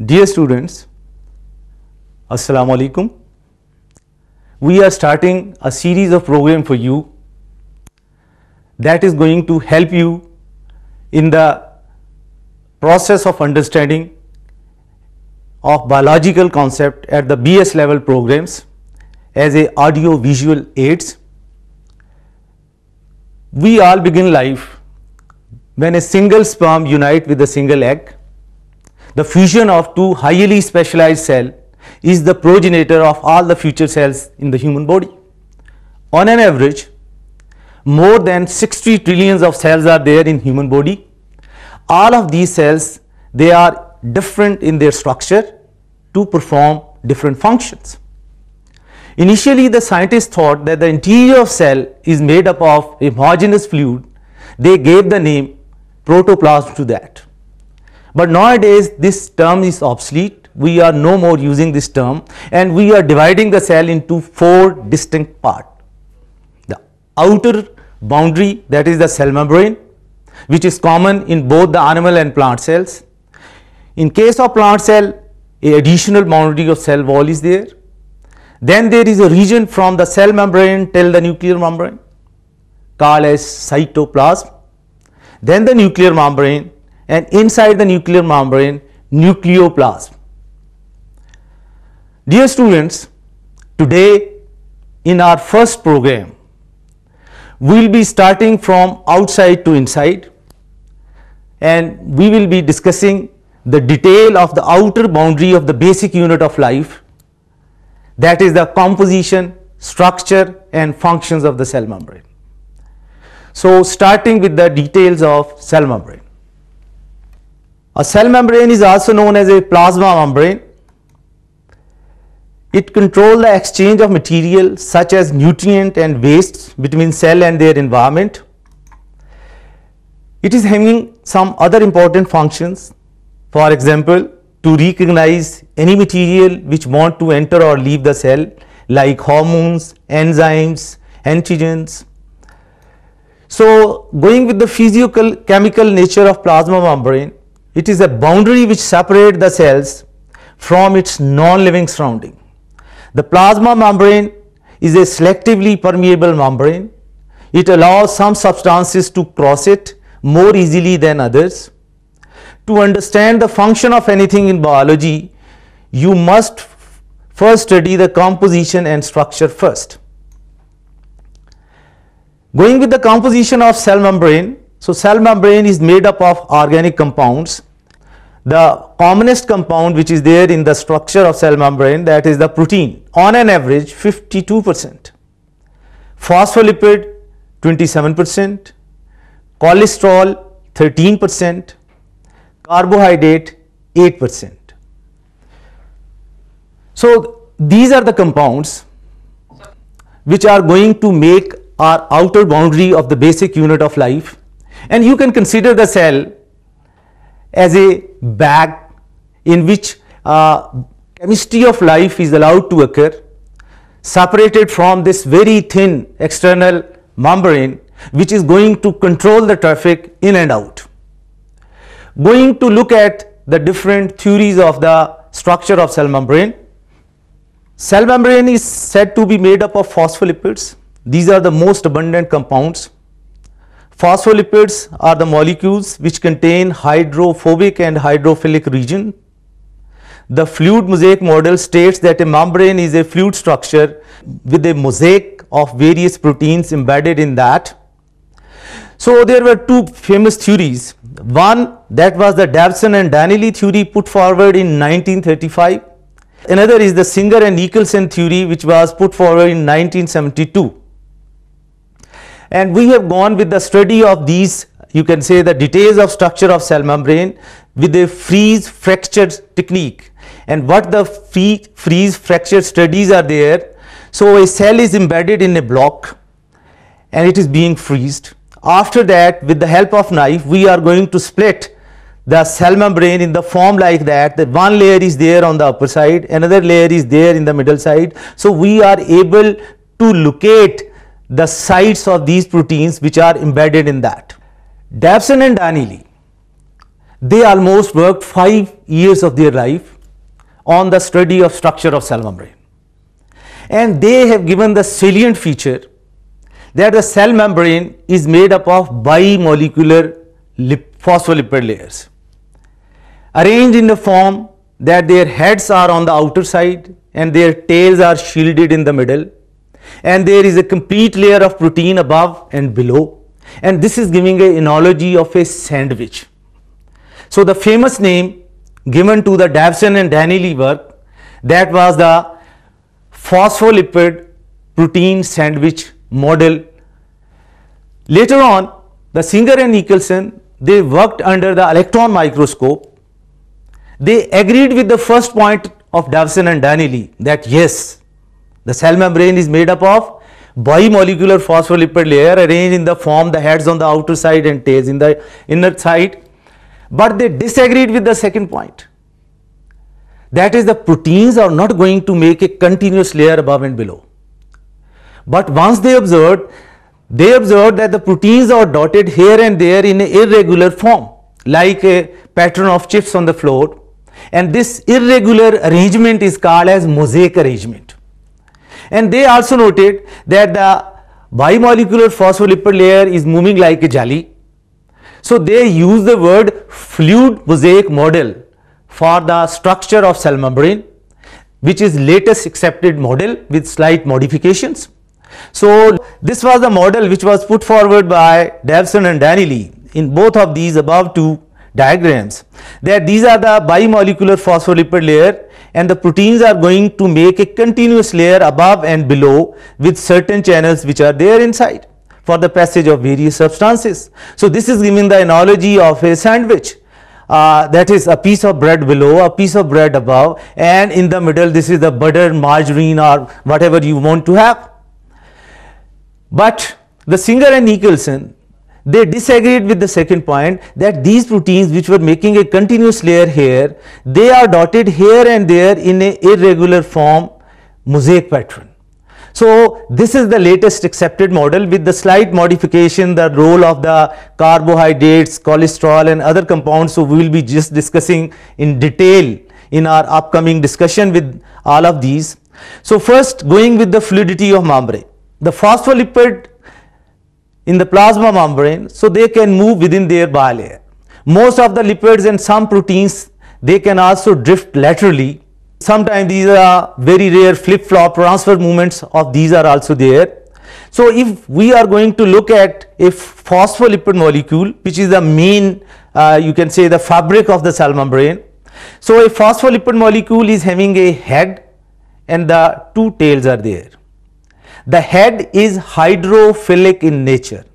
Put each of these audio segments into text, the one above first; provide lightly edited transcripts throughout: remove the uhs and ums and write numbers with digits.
Dear students, Assalamu alaikum. We are starting a series of program for you that is going to help you in the process of understanding of biological concept at the BS level programs as a audio visual aids. We all begin life when a single sperm unite with a single egg. The fusion of two highly specialized cells is the progenitor of all the future cells in the human body. On an average, more than 60 trillions of cells are there in human body. All of these cells, they are different in their structure to perform different functions. Initially, the scientists thought that the interior of cell is made up of a homogeneous fluid. They gave the name protoplasm to that. But nowadays this term is obsolete. We are no more using this term and we are dividing the cell into four distinct parts. The outer boundary, that is the cell membrane, which is common in both the animal and plant cells. In case of plant cell, an additional boundary of cell wall is there. Then there is a region from the cell membrane till the nuclear membrane called as cytoplasm. Then the nuclear membrane, and inside the nuclear membrane, nucleoplasm. Dear students, today in our first program, we will be starting from outside to inside and we will be discussing the detail of the outer boundary of the basic unit of life, that is the composition, structure and functions of the cell membrane. So starting with the details of cell membrane. A cell membrane is also known as a plasma membrane. It controls the exchange of material such as nutrient and wastes between cell and their environment. It is having some other important functions. For example, to recognize any material which want to enter or leave the cell, like hormones, enzymes, antigens. So going with the physicochemical nature of plasma membrane, it is a boundary which separates the cells from its non-living surrounding. The plasma membrane is a selectively permeable membrane. It allows some substances to cross it more easily than others. To understand the function of anything in biology, you must first study the composition and structure first. Going with the composition of cell membrane, so cell membrane is made up of organic compounds. The commonest compound which is there in the structure of cell membrane, that is the protein, on an average 52%, phospholipid 27%, cholesterol 13%, carbohydrate 8%. So these are the compounds which are going to make our outer boundary of the basic unit of life, and you can consider the cell as a bag in which chemistry of life is allowed to occur, separated from this very thin external membrane which is going to control the traffic in and out. Going to look at the different theories of the structure of cell membrane. Cell membrane is said to be made up of phospholipids. These are the most abundant compounds. Phospholipids are the molecules which contain hydrophobic and hydrophilic region. The fluid mosaic model states that a membrane is a fluid structure with a mosaic of various proteins embedded in that. So there were two famous theories. One, that was the Davison and Danieli theory put forward in 1935. Another is the Singer and Nicholson theory which was put forward in 1972. And we have gone with the study of these, you can say, the details of structure of cell membrane with a freeze fracture technique. And what the freeze fracture studies are there. So a cell is embedded in a block and it is being freezed. After that, with the help of knife, we are going to split the cell membrane in the form like that one layer is there on the upper side, another layer is there in the middle side. So we are able to locate the sites of these proteins which are embedded in that. Davison and Danieli, they almost worked 5 years of their life on the study of structure of cell membrane. And they have given the salient feature that the cell membrane is made up of bimolecular phospholipid layers, arranged in the form that their heads are on the outer side and their tails are shielded in the middle, and there is a complete layer of protein above and below, and this is giving an analogy of a sandwich. So the famous name given to the Davison and Danieli work, that was the phospholipid protein sandwich model. Later on, the Singer and Nicholson, they worked under the electron microscope. They agreed with the first point of Davison and Danieli that yes, the cell membrane is made up of bimolecular phospholipid layer arranged in the form the heads on the outer side and tails in the inner side. But they disagreed with the second point. That is, the proteins are not going to make a continuous layer above and below. But once they observed that the proteins are dotted here and there in an irregular form, like a pattern of chips on the floor, and this irregular arrangement is called as mosaic arrangement. And they also noted that the bimolecular phospholipid layer is moving like a jelly. So they use the word fluid mosaic model for the structure of cell membrane, which is latest accepted model with slight modifications. So this was the model which was put forward by Davison and Danieli in both of these above two diagrams, that these are the bimolecular phospholipid layer and the proteins are going to make a continuous layer above and below with certain channels which are there inside for the passage of various substances. So this is giving the analogy of a sandwich. That is a piece of bread below, a piece of bread above, and in the middle this is the butter, margarine, or whatever you want to have. But the Singer and Nicholson, they disagreed with the second point, that these proteins which were making a continuous layer here, they are dotted here and there in a irregular form mosaic pattern. So this is the latest accepted model with the slight modification, the role of the carbohydrates, cholesterol and other compounds. So we will be just discussing in detail in our upcoming discussion with all of these. So first, going with the fluidity of membrane, the phospholipid in the plasma membrane, so they can move within their bilayer. Most of the lipids and some proteins, they can also drift laterally. Sometimes these are very rare flip-flop transfer movements of these are also there. So if we are going to look at a phospholipid molecule, which is the main, you can say the fabric of the cell membrane. So a phospholipid molecule is having a head and the two tails are there. The head is hydrophilic in nature.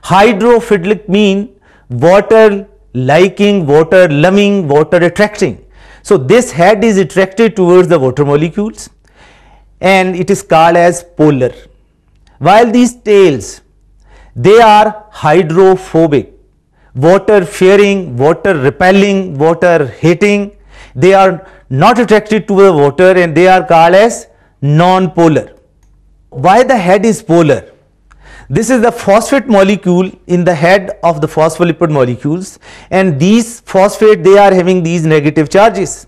Hydrophilic mean water liking, water loving, water attracting. So this head is attracted towards the water molecules and it is called as polar. While these tails, they are hydrophobic, water fearing, water repelling, water hating. They are not attracted to the water and they are called as non-polar. Why the head is polar? This is the phosphate molecule in the head of the phospholipid molecules, and these phosphate, they are having these negative charges.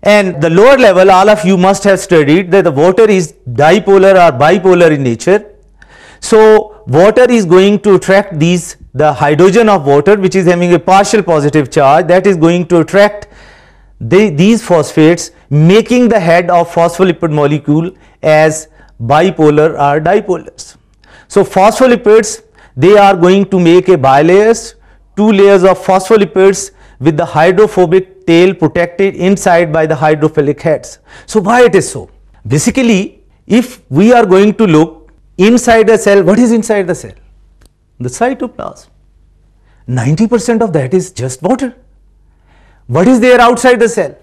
And the lower level, all of you must have studied that the water is dipolar or bipolar in nature. So water is going to attract these, the hydrogen of water which is having a partial positive charge, that is going to attract these phosphates, making the head of phospholipid molecule as bipolar or dipolars. So phospholipids, they are going to make a bilayers, two layers of phospholipids with the hydrophobic tail protected inside by the hydrophilic heads. So why it is so? Basically, if we are going to look inside a cell, what is inside the cell? The cytoplasm. 90% of that is just water. What is there outside the cell?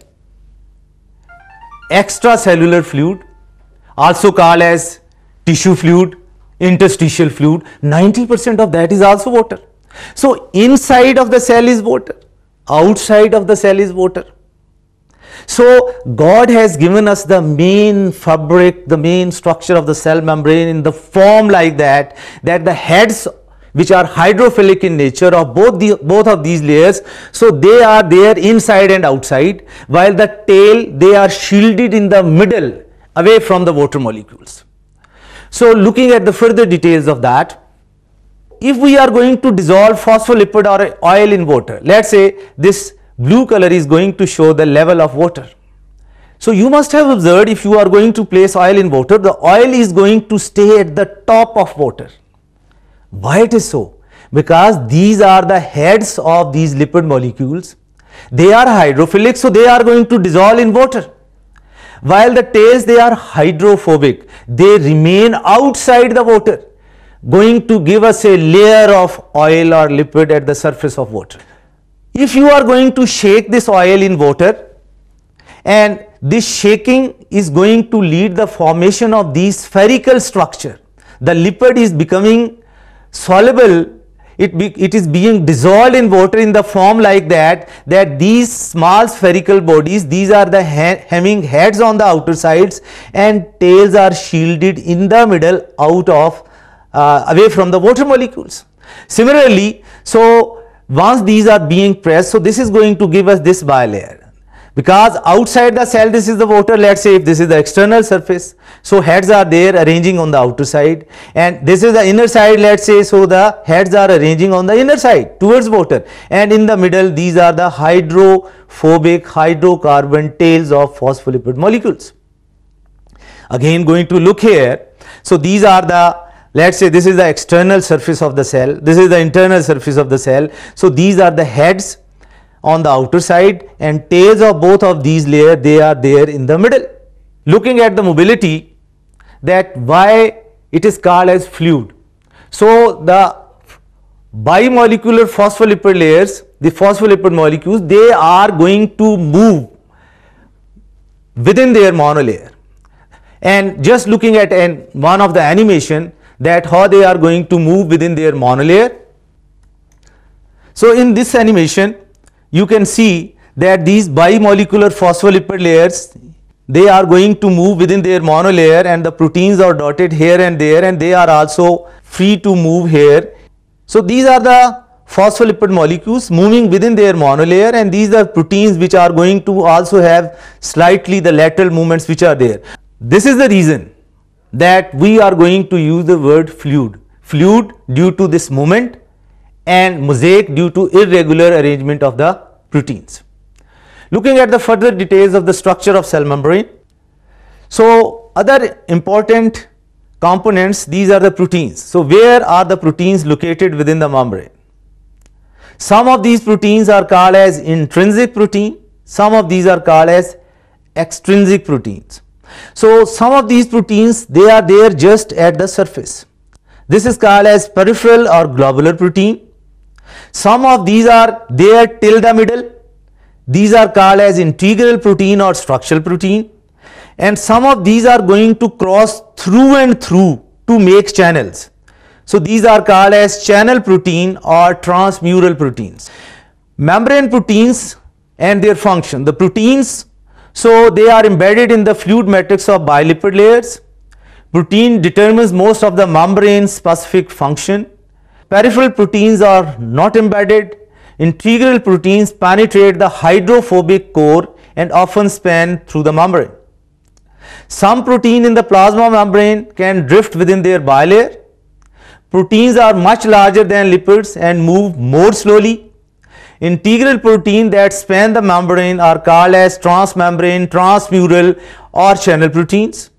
Extracellular fluid, also called as tissue fluid, interstitial fluid. 90% of that is also water. So inside of the cell is water, outside of the cell is water. So God has given us the main fabric, the main structure of the cell membrane in the form like that, that the heads which are hydrophilic in nature of both of these layers. So they are there inside and outside, while the tail, they are shielded in the middle away from the water molecules. So looking at the further details of that, if we are going to dissolve phospholipid or oil in water, let's say this blue color is going to show the level of water. So you must have observed, if you are going to place oil in water, the oil is going to stay at the top of water. Why it is so? Because these are the heads of these lipid molecules. They are hydrophilic, so they are going to dissolve in water. While the tails, they are hydrophobic. They remain outside the water, going to give us a layer of oil or lipid at the surface of water. If you are going to shake this oil in water, and this shaking is going to lead the formation of these spherical structure, the lipid is becoming soluble, it is being dissolved in water in the form like that these small spherical bodies, these are the hemming heads on the outer sides, and tails are shielded in the middle out of away from the water molecules. Similarly, so once these are being pressed, so this is going to give us this bilayer. Because outside the cell, this is the water, let's say if this is the external surface, so heads are there arranging on the outer side, and this is the inner side, let's say, so the heads are arranging on the inner side towards water, and in the middle these are the hydrophobic hydrocarbon tails of phospholipid molecules. Again, going to look here, so these are the, let's say this is the external surface of the cell, this is the internal surface of the cell, so these are the heads on the outer side, and tails of both of these layers, they are there in the middle. Looking at the mobility, that why it is called as fluid. So the bimolecular phospholipid layers, the phospholipid molecules, they are going to move within their monolayer. And just looking at one of the animation, that how they are going to move within their monolayer. So in this animation, you can see that these bimolecular phospholipid layers, they are going to move within their monolayer, and the proteins are dotted here and there, and they are also free to move here. So these are the phospholipid molecules moving within their monolayer, and these are proteins which are going to also have slightly the lateral movements which are there. This is the reason that we are going to use the word fluid. Fluid due to this movement, and mosaic due to irregular arrangement of the proteins. Looking at the further details of the structure of cell membrane, so other important components, these are the proteins. So where are the proteins located within the membrane? Some of these proteins are called as intrinsic protein, some of these are called as extrinsic proteins. So some of these proteins, they are there just at the surface. This is called as peripheral or globular protein. Some of these are there till the middle. These are called as integral protein or structural protein. And some of these are going to cross through and through to make channels. So these are called as channel protein or transmural proteins. Membrane proteins and their function. The proteins, so they are embedded in the fluid matrix of bilipid layers. Protein determines most of the membrane specific function. Peripheral proteins are not embedded. Integral proteins penetrate the hydrophobic core and often span through the membrane. Some protein in the plasma membrane can drift within their bilayer. Proteins are much larger than lipids and move more slowly. Integral protein that span the membrane are called as transmembrane, transmural or channel proteins.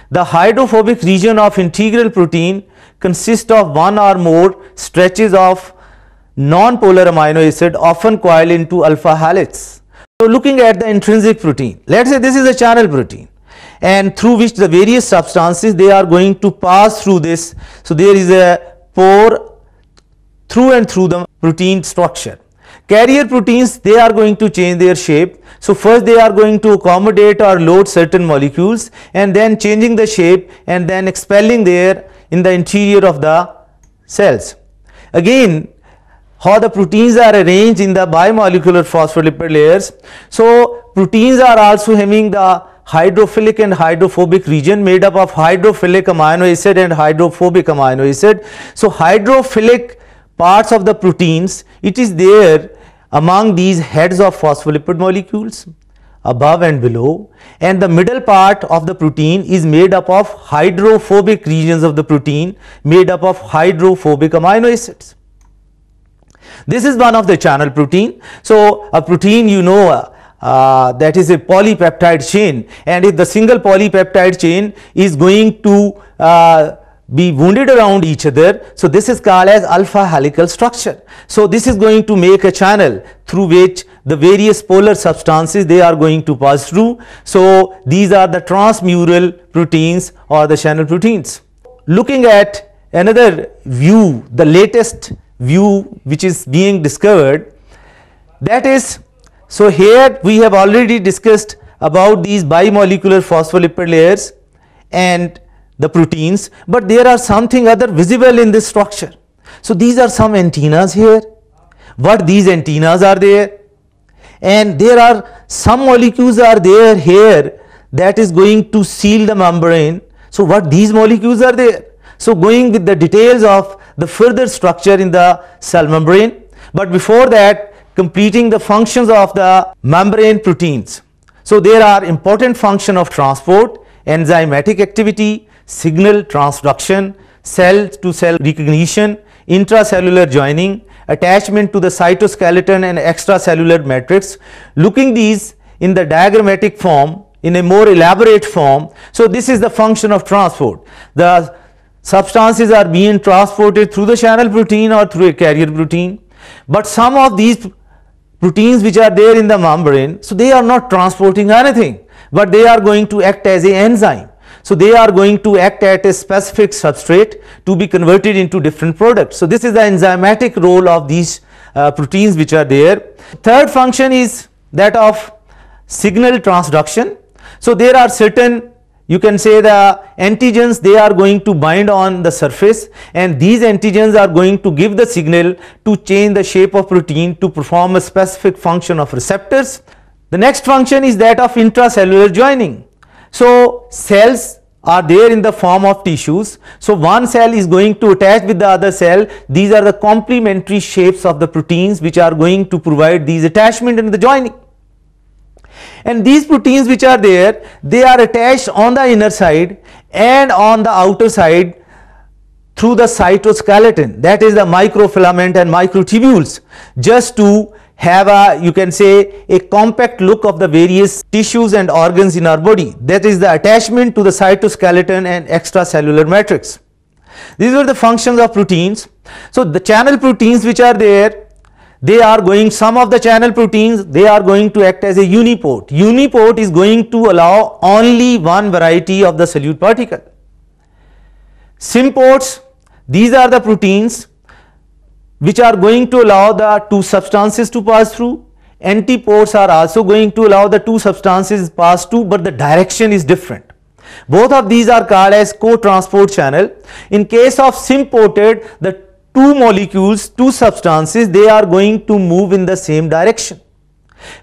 The hydrophobic region of integral protein consists of one or more stretches of non-polar amino acid, often coiled into alpha helix. So looking at the intrinsic protein, let's say this is a channel protein, and through which the various substances, they are going to pass through this. So there is a pore through and through the protein structure. Carrier proteins, they are going to change their shape. So first they are going to accommodate or load certain molecules, and then changing the shape and then expelling there in the interior of the cells. Again, how the proteins are arranged in the bimolecular phospholipid layers. So proteins are also having the hydrophilic and hydrophobic region made up of hydrophilic amino acid and hydrophobic amino acid. So hydrophilic parts of the proteins, it is there among these heads of phospholipid molecules above and below, and the middle part of the protein is made up of hydrophobic regions of the protein made up of hydrophobic amino acids. This is one of the channel protein. So a protein, you know, that is a polypeptide chain, and if the single polypeptide chain is going to be wounded around each other, so this is called as alpha helical structure. So this is going to make a channel through which the various polar substances they are going to pass through. So these are the transmural proteins or the channel proteins. Looking at another view, the latest view which is being discovered, that is, so here we have already discussed about these bimolecular phospholipid layers and the proteins, but there are something other visible in this structure. So these are some antennas here. What these antennas are there, and there are some molecules are there here that is going to seal the membrane. So what these molecules are there? So going with the details of the further structure in the cell membrane, but before that, completing the functions of the membrane proteins. So there are important function of transport, enzymatic activity, signal transduction, cell to cell recognition, intracellular joining, attachment to the cytoskeleton and extracellular matrix. Looking these in the diagrammatic form, in a more elaborate form, so this is the function of transport. The substances are being transported through the channel protein or through a carrier protein, but some of these proteins which are there in the membrane, so they are not transporting anything, but they are going to act as an enzyme. So they are going to act at a specific substrate to be converted into different products. So this is the enzymatic role of these proteins which are there. Third function is that of signal transduction. So there are certain, you can say, the antigens, they are going to bind on the surface, and these antigens are going to give the signal to change the shape of protein to perform a specific function of receptors. The next function is that of intracellular joining. So cells are there in the form of tissues. So one cell is going to attach with the other cell. These are the complementary shapes of the proteins which are going to provide these attachment and the joining. And these proteins which are there, they are attached on the inner side and on the outer side through the cytoskeleton, that is the microfilament and microtubules, just to have a, you can say, a compact look of the various tissues and organs in our body. That is the attachment to the cytoskeleton and extracellular matrix. These are the functions of proteins. So the channel proteins which are there, they are going, some of the channel proteins, they are going to act as a uniport. Uniport is going to allow only one variety of the solute particle. Symports, these are the proteins which are going to allow the two substances to pass through. Antiports are also going to allow the two substances pass through, but the direction is different. Both of these are called as co-transport channel. In case of symported, the two molecules, two substances, they are going to move in the same direction.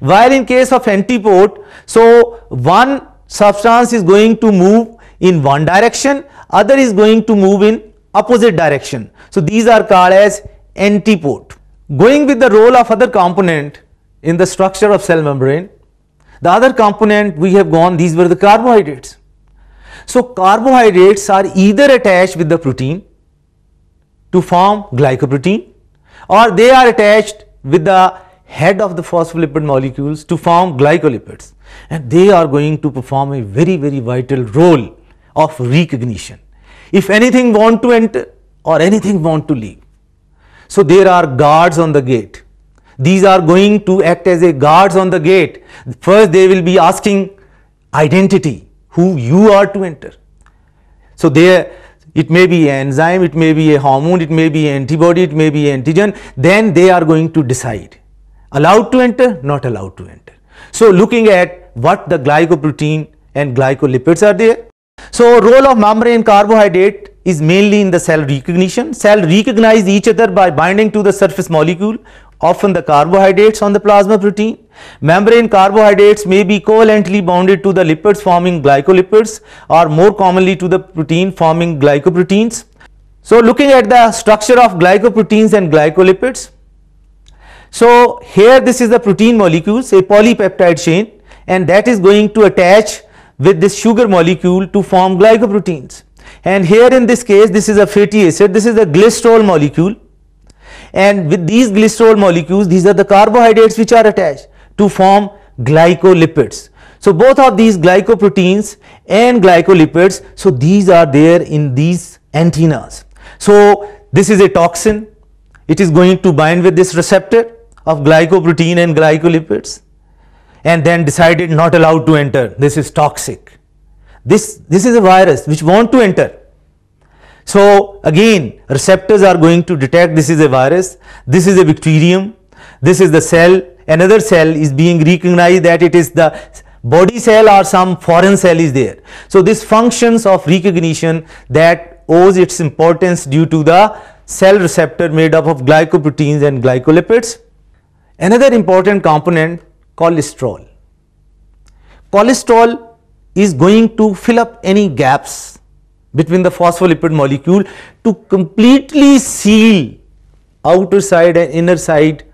While in case of antiport, so one substance is going to move in one direction, other is going to move in opposite direction. So these are called as antiport. Going with the role of other component in the structure of cell membrane, the other component we have gone, these were the carbohydrates. So carbohydrates are either attached with the protein to form glycoprotein, or they are attached with the head of the phospholipid molecules to form glycolipids, and they are going to perform a very, very vital role of recognition. If anything want to enter or anything want to leave, so there are guards on the gate. These are going to act as a guards on the gate. First they will be asking identity, who you are to enter. So there, it may be an enzyme, it may be a hormone, it may be an antibody, it may be an antigen. Then they are going to decide, allowed to enter, not allowed to enter. So looking at what the glycoprotein and glycolipids are there. So role of membrane carbohydrate is mainly in the cell recognition. Cell recognize each other by binding to the surface molecule, often the carbohydrates on the plasma protein. Membrane carbohydrates may be covalently bonded to the lipids forming glycolipids, or more commonly to the protein forming glycoproteins. So looking at the structure of glycoproteins and glycolipids. So here this is the protein molecules, a polypeptide chain, and that is going to attach with this sugar molecule to form glycoproteins. And here in this case, this is a fatty acid, this is the glycerol molecule, and with these glycerol molecules, these are the carbohydrates which are attached to form glycolipids. So both of these glycoproteins and glycolipids, so these are there in these antennas. So this is a toxin, it is going to bind with this receptor of glycoprotein and glycolipids, and then decided not allowed to enter. This is toxic. This is a virus which want to enter. So again, receptors are going to detect this is a virus, this is a bacterium, this is the cell, another cell is being recognized that it is the body cell or some foreign cell is there. So this functions of recognition that owes its importance due to the cell receptor made up of glycoproteins and glycolipids. Another important component, cholesterol. Cholesterol is going to fill up any gaps between the phospholipid molecule to completely seal outer side and inner side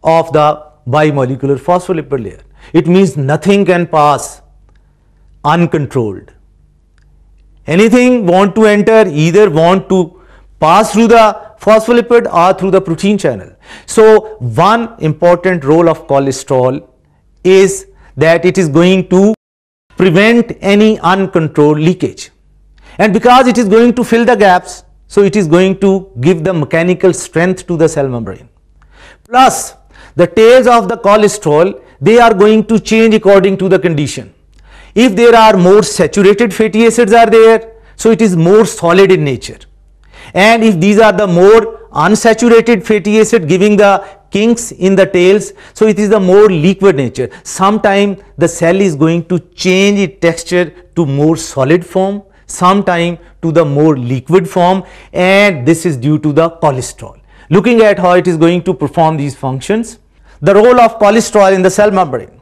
of the bimolecular phospholipid layer. It means nothing can pass uncontrolled. Anything want to enter, either want to pass through the phospholipid or through the protein channel. So one important role of cholesterol is that it is going to prevent any uncontrolled leakage, and because it is going to fill the gaps, so it is going to give the mechanical strength to the cell membrane. Plus the tails of the cholesterol, they are going to change according to the condition. If there are more saturated fatty acids are there, so it is more solid in nature, and if these are the more unsaturated fatty acid giving the kinks in the tails, so it is the more liquid nature. Sometime the cell is going to change its texture to more solid form, sometime to the more liquid form, and this is due to the cholesterol. Looking at how it is going to perform these functions, the role of cholesterol in the cell membrane.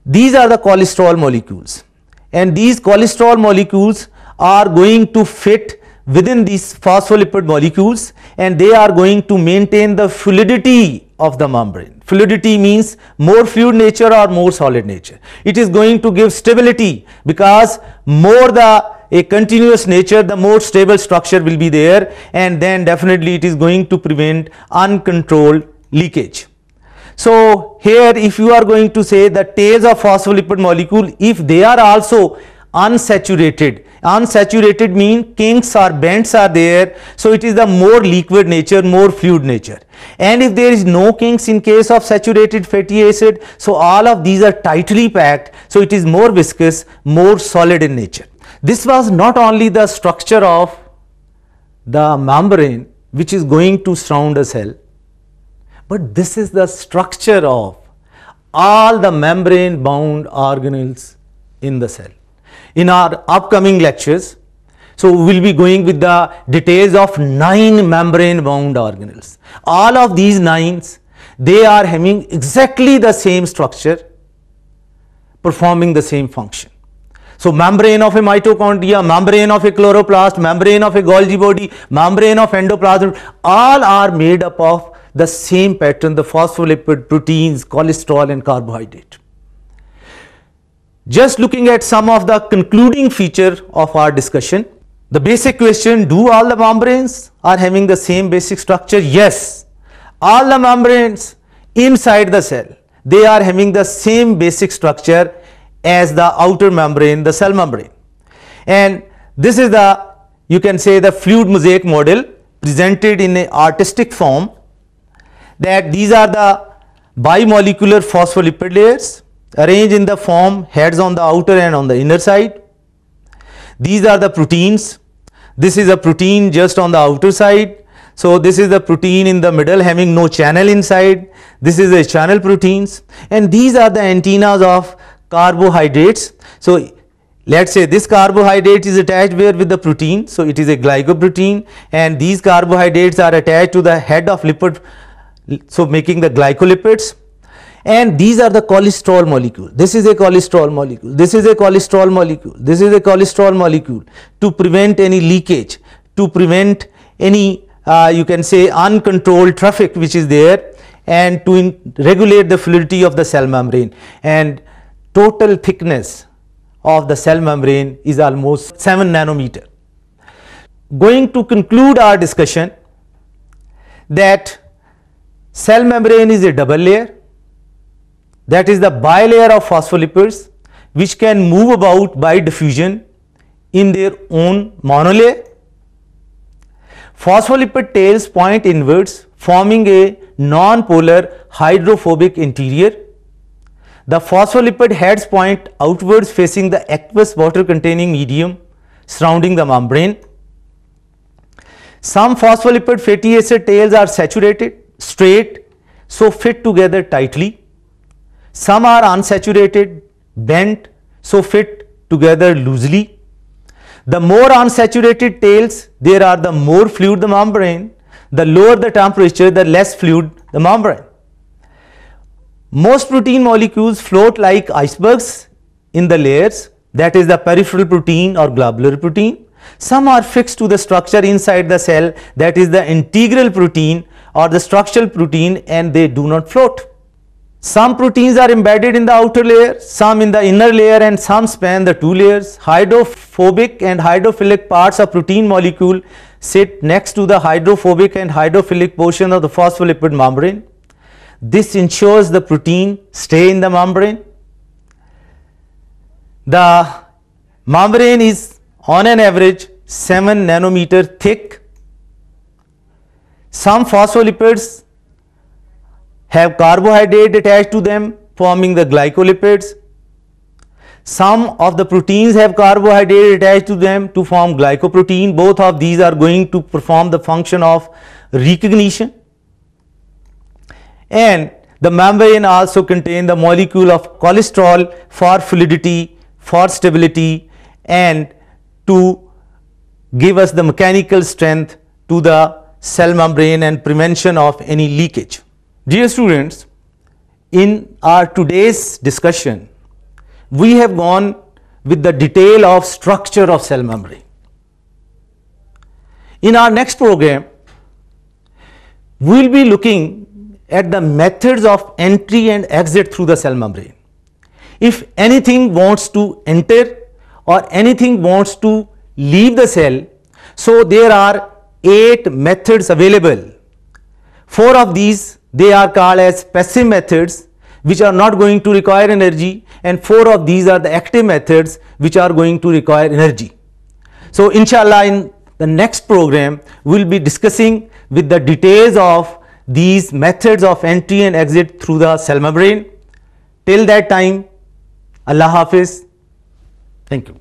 These are the cholesterol molecules, and these cholesterol molecules are going to fit within these phospholipid molecules, and they are going to maintain the fluidity of the membrane. Fluidity means more fluid nature or more solid nature. It is going to give stability, because more a continuous nature, the more stable structure will be there, and then definitely it is going to prevent uncontrolled leakage. So here if you are going to say the tails of phospholipid molecule, if they are also unsaturated, unsaturated mean kinks or bends are there, so it is the more liquid nature, more fluid nature. And if there is no kinks in case of saturated fatty acid, so all of these are tightly packed, so it is more viscous, more solid in nature. This was not only the structure of the membrane which is going to surround a cell, but this is the structure of all the membrane bound organelles in the cell. In our upcoming lectures, so we will be going with the details of 9 membrane bound organelles. All of these 9s, they are having exactly the same structure, performing the same function. So membrane of a mitochondria, membrane of a chloroplast, membrane of a Golgi body, membrane of endoplasm, all are made up of the same pattern, the phospholipid, proteins, cholesterol and carbohydrate. Just looking at some of the concluding feature of our discussion, the basic question, do all the membranes are having the same basic structure? Yes, all the membranes inside the cell, they are having the same basic structure as the outer membrane, the cell membrane. And this is the, you can say, the fluid mosaic model presented in an artistic form, that these are the bimolecular phospholipid layers arranged in the form heads on the outer and on the inner side. These are the proteins. This is a protein just on the outer side. So this is the protein in the middle having no channel inside. This is the channel proteins, and these are the antennas of carbohydrates. So let's say this carbohydrate is attached where with the protein, so it is a glycoprotein, and these carbohydrates are attached to the head of lipid, so making the glycolipids. And these are the cholesterol molecule. This is a cholesterol molecule, this is a cholesterol molecule, this is a cholesterol molecule, to prevent any leakage, to prevent any you can say uncontrolled traffic which is there, and to regulate the fluidity of the cell membrane. And total thickness of the cell membrane is almost 7 nanometer. Going to conclude our discussion that cell membrane is a double layer, that is the bilayer of phospholipids which can move about by diffusion in their own monolayer. Phospholipid tails point inwards, forming a non-polar hydrophobic interior. The phospholipid heads point outwards, facing the aqueous water containing medium surrounding the membrane. Some phospholipid fatty acid tails are saturated, straight, so fit together tightly. Some are unsaturated, bent, so fit together loosely. The more unsaturated tails there are, the more fluid the membrane. The lower the temperature, the less fluid the membrane. Most protein molecules float like icebergs in the layers, that is the peripheral protein or globular protein. Some are fixed to the structure inside the cell, that is the integral protein or the structural protein, and they do not float. Some proteins are embedded in the outer layer, some in the inner layer, and some span the two layers. Hydrophobic and hydrophilic parts of protein molecule sit next to the hydrophobic and hydrophilic portion of the phospholipid membrane. This ensures the protein stay in the membrane. The membrane is on an average 7 nanometer thick. Some phospholipids have carbohydrate attached to them, forming the glycolipids. Some of the proteins have carbohydrate attached to them to form glycoprotein. Both of these are going to perform the function of recognition. And the membrane also contains the molecule of cholesterol for fluidity, for stability, and to give us the mechanical strength to the cell membrane and prevention of any leakage. Dear students, in our today's discussion, we have gone with the detail of structure of cell membrane. In our next program, we will be looking at the methods of entry and exit through the cell membrane. If anything wants to enter or anything wants to leave the cell, so there are 8 methods available. 4 of these, they are called as passive methods, which are not going to require energy, and 4 of these are the active methods which are going to require energy. So inshallah, in the next program we will be discussing with the details of these methods of entry and exit through the cell membrane. Till that time, Allah Hafiz. Thank you.